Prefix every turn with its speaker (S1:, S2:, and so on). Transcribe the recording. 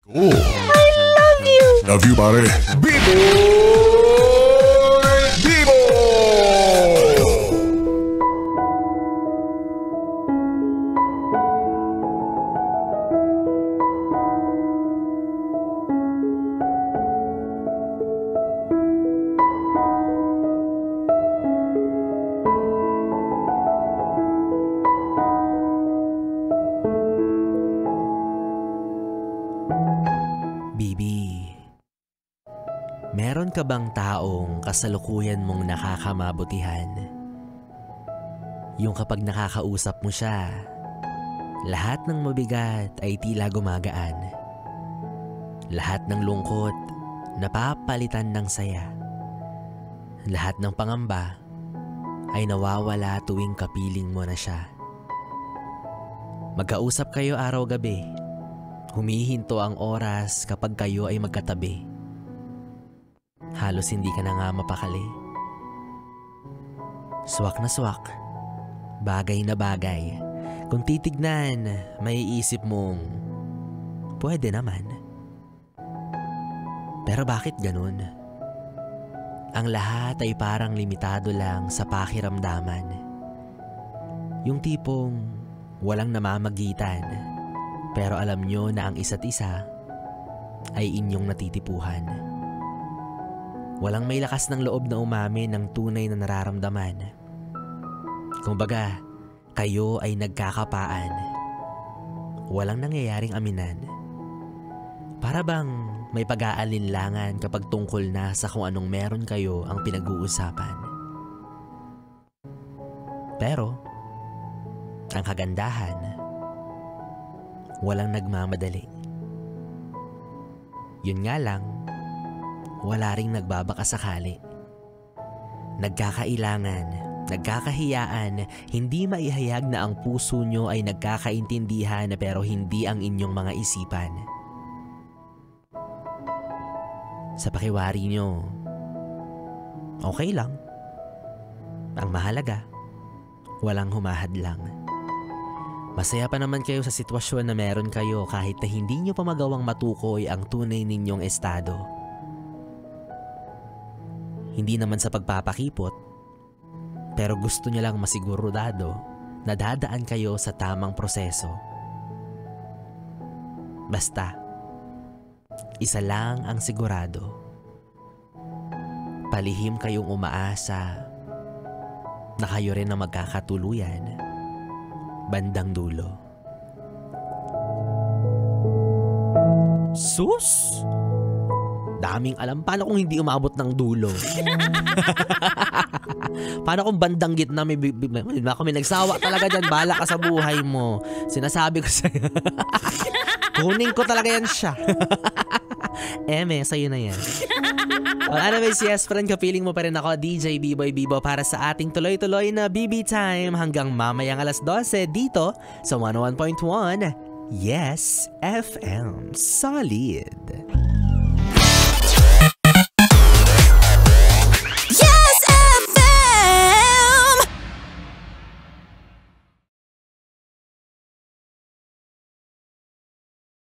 S1: Oh. I love you. Love you, pare. Bibo!
S2: Bibi, meron ka bang taong kasalukuyan mong nakakamabutihan? Yung kapag nakakausap mo siya, lahat ng mabigat ay tila gumagaan. Lahat ng lungkot, napapalitan ng saya. Lahat ng pangamba ay nawawala tuwing kapiling mo na siya. Magkausap kayo araw-gabi. Humihinto ang oras kapag kayo ay magkatabi. Halos hindi ka na nga mapakali. Swak na swak, bagay na bagay. Kung titignan, may isip mong, pwede naman. Pero bakit ganun? Ang lahat ay parang limitado lang sa pakiramdaman. Yung tipong walang namamagitan. Pero alam nyo na ang isa't isa ay inyong natitipuhan. Walang may lakas ng loob na umamin ng tunay na nararamdaman. Kumbaga, kayo ay nagkakapaan. Walang nangyayaring aminan. Para bang may pag-aalinlangan kapag tungkol na sa kung anong meron kayo ang pinag-uusapan. Pero, ang kagandahan, walang nagmamadali. Yun nga lang, wala ring nagbabakasakali. Nagkakailangan, nagkakahiyaan, hindi maihayag na ang puso nyo ay nagkakaintindihan pero hindi ang inyong mga isipan. Sa pakiwari nyo, okay lang. Ang mahalaga, walang humahadlang. Masaya pa naman kayo sa sitwasyon na meron kayo kahit na hindi nyo pa magawang matukoy ang tunay ninyong estado. Hindi naman sa pagpapakipot, pero gusto nyo lang masiguradado na dadaan kayo sa tamang proseso. Basta, isa lang ang sigurado. Palihim kayong umaasa na kayo rin ang magkakatuluyan bandang dulo. Sus! Daming alam. Paano kung hindi umabot ng dulo? Paano kung bandang gitna may nagsawa talaga dyan? Bala ka sa buhay mo. Sinasabi ko sa'yo. Kunin ko talaga yan siya. Sa'yo na yan. Well, anyways, yes, friend, kapiling mo pa rin ako, DJ B-Boy Bibo, para sa ating tuloy-tuloy na BB Time hanggang mamayang alas 12 dito sa 101.1 Yes FM. Solid.